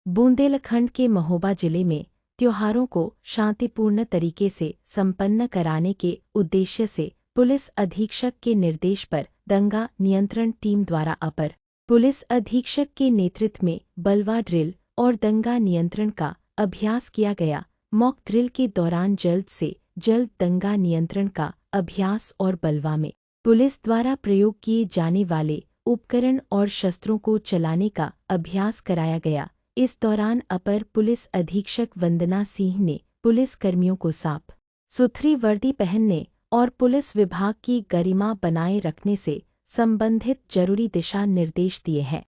बुंदेलखंड के महोबा जिले में त्योहारों को शांतिपूर्ण तरीके से संपन्न कराने के उद्देश्य से पुलिस अधीक्षक के निर्देश पर दंगा नियंत्रण टीम द्वारा अपर पुलिस अधीक्षक के नेतृत्व में बलवा ड्रिल और दंगा नियंत्रण का अभ्यास किया गया। मॉक ड्रिल के दौरान जल्द से जल्द दंगा नियंत्रण का अभ्यास और बलवा में पुलिस द्वारा प्रयोग किए जाने वाले उपकरण और शस्त्रों को चलाने का अभ्यास कराया गया। इस दौरान अपर पुलिस अधीक्षक वंदना सिंह ने पुलिस कर्मियों को साफ सुथरी वर्दी पहनने और पुलिस विभाग की गरिमा बनाए रखने से संबंधित जरूरी दिशा निर्देश दिए हैं।